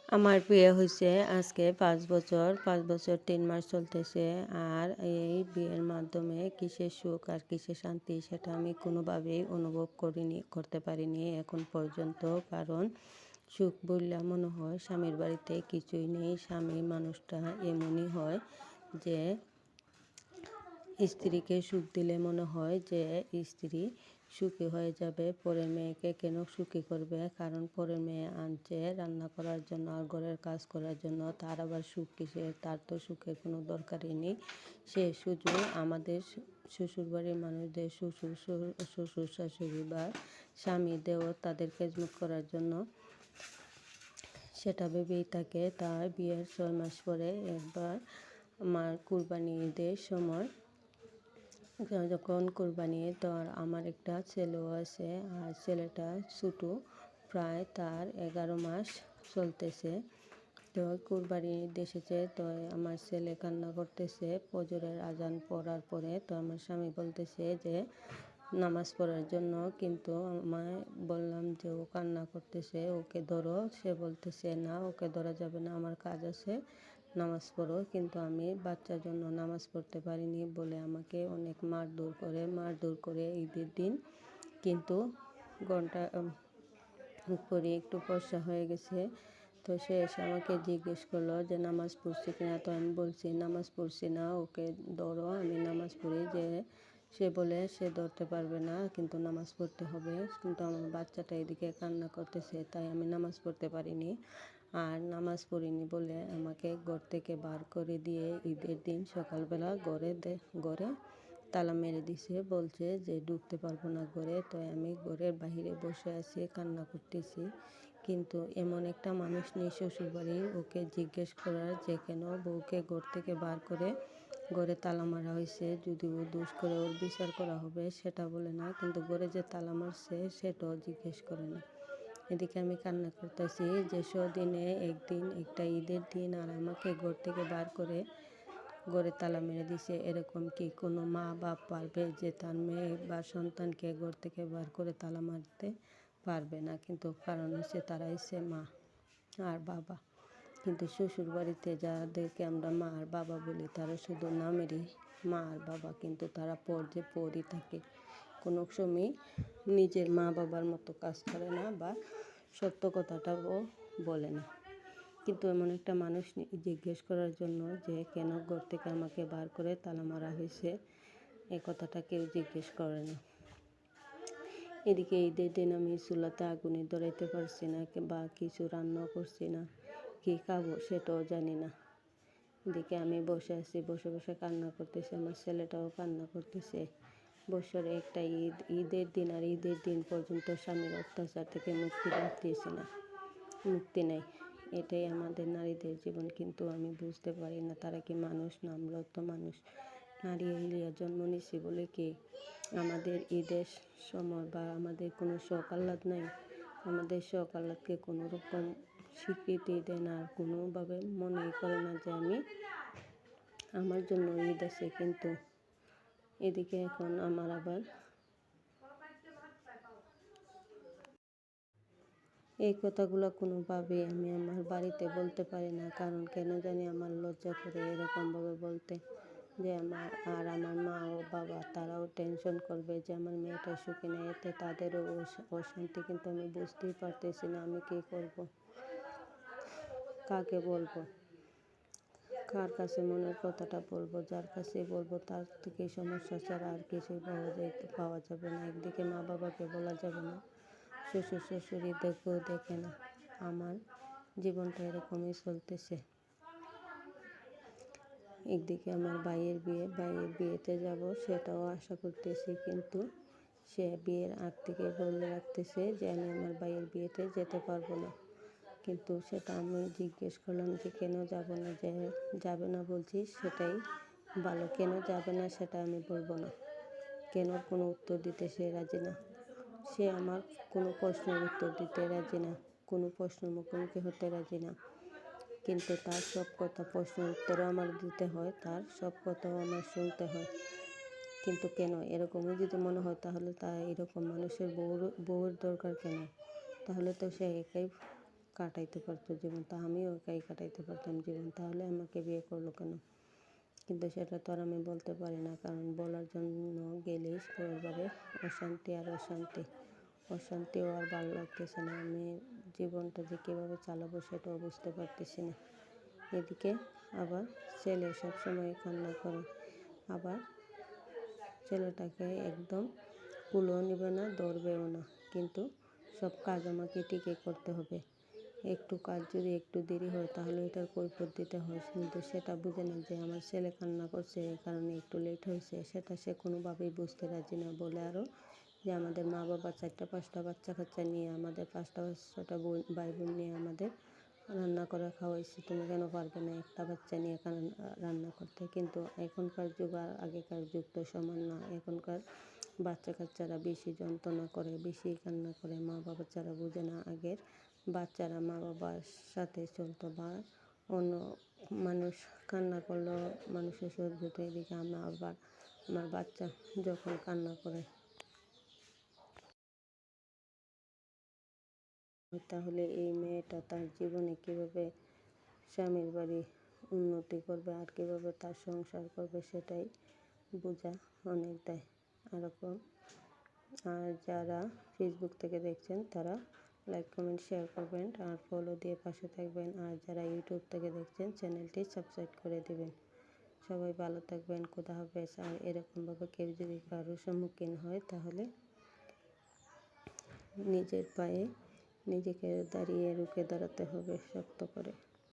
আমার বিয়ে হয়েছে আজকে ৫ বছর, ৫ বছর ৩ মাস চলতেছে। আর এই বিয়ের মাধ্যমে কিসের সুখ আর কিসের শান্তি সেটা আমি কোনোভাবেই অনুভব করতে পারিনি এখন পর্যন্ত। কারণ সুখ বললে মনে হয় স্বামীর বাড়িতে কিছুই নেই। স্বামী মানুষটা এমনই হয় যে স্ত্রীকে সুখ দিলে মনে হয় যে স্ত্রী সুখী হয়ে যাবে। পরের মেয়েকে কেন সুখী করবে? কারণ পরের মেয়ে আনছে রান্না করার জন্য আর ঘরের কাজ করার জন্য। তার আবার সুখ কিসের? তার তো সুখের কোনো দরকারই নেই। সে শুধু আমাদের শ্বশুরবাড়ির মানুষদের শ্বশুর শাশুড়ি বা স্বামী দেওর তাদের খেজমত করার জন্য সেটা ভেবেই থাকে। তার বিয়ের ৬ মাস পরে একবার আমার কুরবানি ঈদের সময় যখন কোরবানি তো আমার একটা ছেলেও আছে। আর ছেলেটা ছোটো, প্রায় তার ১১ মাস চলতেছে। তো কোরবানি ঈদ এসেছে, তো আমার ছেলে কান্না করতেছে ফজরের আজান পড়ার পরে। তো আমার স্বামী বলতেছে যে নামাজ পড়ার জন্য, কিন্তু আমায় বললাম যে ও কান্না করতেছে, ওকে ধরো। সে বলতেছে না, ওকে ধরা যাবে না, আমার কাজ আছে, নামাজ পড়ো। কিন্তু আমি বাচ্চার জন্য নামাজ পড়তে পারিনি বলে আমাকে অনেক মারধর করে ঈদের দিন। কিন্তু ঘন্টা পরে একটু ফর্সা হয়ে গেছে। তো সে এসে আমাকে জিজ্ঞেস করলো যে নামাজ পড়ছি কিনা। তো আমি বলছি নামাজ পড়ছি না, ওকে ধরো, আমি নামাজ পড়ি। যে সে বলে সে ধরতে পারবে না, কিন্তু নামাজ পড়তে হবে। কিন্তু আমার বাচ্চাটা এদিকে কান্না করতেছে, তাই আমি নামাজ পড়তে পারিনি। আর নামাজ পড়িনি বলে আমাকে ঘর থেকে বার করে দিয়ে ঈদের দিন সকালবেলা ঘরে তালা মেরে দিছে। বলছে যে ঢুকতে পারবো না ঘরে। তো আমি ঘরের বাহিরে বসে আছি, কান্না করতেছি। কিন্তু এমন একটা মানুষ নেই শ্বশুরবাড়ির ওকে জিজ্ঞেস করার যে কেন বউকে ঘর থেকে বার করে ঘরে তালা মারা হয়েছে। যদি ও দোষ করে ওর বিচার করা হবে সেটা বলে না, কিন্তু ঘরে যে তালা মারছে সেটাও জিজ্ঞেস করে না। এদিকে আমি কান্না করতেছি যে দিনে একদিন একটা ঈদের দিন আর আমাকে ঘর থেকে বার করে ঘরে তালা মেরে দিছে। এরকম কি কোনো মা বাপ পারবে যে তার মেয়ে বা সন্তানকে ঘর থেকে বার করে তালা মারতে পারবে না? কিন্তু কারণ হচ্ছে তারা হচ্ছে মা আর বাবা। কিন্তু শ্বশুর বাড়িতে যাদেরকে আমরা মা আর বাবা বলি তারা শুধু নামেরই মা আর বাবা, কিন্তু তারা পরই থাকে। কোনো সময় নিজের মা বাবার মতো কাজ করে না বা সত্য কথাটাও বলে না। কিন্তু এমন একটা মানুষ জিজ্ঞেস করার জন্য যে কেন ঘর থেকে আমাকে বার করে তালা মারা হয়েছে, এ কথাটা কেউ জিজ্ঞেস করে না। এদিকে ঈদের দিন আমি চুলাতে আগুনে ধরাইতে পারছি না বা কিছু রান্নাও করছি না, কি খাবো সেটাও জানি না। এদিকে আমি বসে আছি, বসে বসে কান্না করতেছে, আমার ছেলেটাও কান্না করতেছে। বছরে একটা ঈদের দিন আর ঈদের দিন পর্যন্ত স্বামীর অত্যাচার থেকে মুক্তি নেই। এটাই আমাদের নারীদের জীবন। কিন্তু আমি বুঝতে পারি না তারা কি মানুষ না? আমরাও তো মানুষ। নারী হইয়া জন্ম নিছি বলে কি আমাদের ঈদের সময় বা আমাদের কোনো শখ আহ্লাদ নাই? আমাদের শখ আহ্লাদকে কোনো রকম স্বীকৃতি দেয় না, আর কোনোভাবে মনেই করে না যে আমার জন্য ঈদ আছে। কিন্তু এদিকে এখন আমার আবার এই কথাগুলো কোনোভাবেই আমি আমার বাড়িতে বলতে পারি না। কারণ কেন জানি আমার লজ্জা করে এরকমভাবে বলতে, যে আমার মা ও বাবা তারাও টেনশন করবে যে আমার মেয়েটা সুখী নেই, এতে তাদেরও অশান্তি। কিন্তু আমি বুঝতেই পারতেছি না আমি কী করব, কাকে বলবো, কার কাছে মনের কথাটা বলবো। যার কাছে বলবো তার থেকে সমস্যা ছাড়া আর কিছুই পাওয়া যাবে না। একদিকে মা বাবাকে বলা যাবে না, শ্বশুর শাশুড়ি দেখে না। আমার জীবনটা এরকমই চলতেছে। একদিকে আমার ভাইয়ের বিয়েতে যাব, সেটাও আশা করতেছি। কিন্তু সে বিয়ের আগ থেকে বলে রাখতেছে যে আমি আমার ভাইয়ের বিয়েতে যেতে পারবো না। কিন্তু সেটা আমি জিজ্ঞেস করলাম যে কেন যাব না? যে যাবে না বলছিস সেটাই ভালো, কেন যাবে না সেটা আমি বলবো না। কেন কোনো উত্তর দিতে সে রাজি না। সে আমার কোনো প্রশ্নের উত্তর দিতে রাজি না, কোনো প্রশ্নের মুখোমুখি হতে রাজি না। কিন্তু তার সব কথা প্রশ্নের উত্তরও আমার দিতে হয়, তার সব কথাও আমার শুনতে হয়। কিন্তু কেন? এরকমই যদি মনে হয় তাহলে এরকম মানুষের বউয়ের দরকার কেন? তাহলে তো সে একাই কাটাইতে পারতো জীবন, তা আমিও একাই কাটাইতে পারতাম জীবন, তাহলে আমাকে বিয়ে করলো কেন? কিন্তু সেটা তো আর আমি বলতে পারি না, কারণ বলার জন্য গেলেই পরিবারে অশান্তি আর অশান্তি, অশান্তিও আর ভালো লাগতেছে না। আমি জীবনটা যে কীভাবে চালাবো সেটাও বুঝতে পারতেছি না। এদিকে আবার ছেলে সবসময় কান্না করে, আবার ছেলেটাকে একদম কুলও নেবে না, ধরবেও না, কিন্তু সব কাজ আমাকে ঠিকই করতে হবে। একটু কাজ যদি একটু দেরি হয় তাহলে এটার কৈফিয়ত দিতে হয়, কিন্তু সেটা বুঝে না যে আমার ছেলে কান্না করছে এই কারণে একটু লেট হয়েছে, সেটা সে কোনোভাবেই বুঝতে রাজি না। বলে আরও যে আমাদের মা বাবা 4-5টা বাচ্চা কাচ্চা নিয়ে, আমাদের 5টা ভাই বোন নিয়ে আমাদের রান্না করে খাওয়াইছে, তুমি কেন পারবে না একটা বাচ্চা নিয়ে রান্না করতে? কিন্তু এখনকার যুগ আর আগেকার যুগ তো সমান না। এখনকার বাচ্চা কাচ্চারা বেশি যন্ত্রণা করে, বেশি কান্না করে, মা বাবা ছাড়া বুঝে না। আগের বাচ্চারা মা বাবার সাথে চলতো, বা অন্য মানুষ কান্না করলেও মানুষের সহ্য হতো। এদিকে আমার বাচ্চা যখন কান্না করে তাহলে এই মেয়েটা তার জীবনে কীভাবে স্বামীর বাড়ি উন্নতি করবে আর কীভাবে তার সংসার করবে সেটাই বোঝা অনেক দেয় এরকম। আর যারা ফেসবুক থেকে দেখছেন তারা লাইক কমেন্ট শেয়ার করবেন আর ফলো দিয়ে পাশে থাকবেন। আর যারা ইউটিউব থেকে দেখছেন চ্যানেলটি সাবস্ক্রাইব করে দেবেন। সবাই ভালো থাকবেন, খোদা হাফেজ। আর এরকমভাবে কেউ যদি কারোর সম্মুখীন হয় তাহলে নিজের পায়ে নিজেকে রুখে দাঁড়াতে হবে শক্ত করে।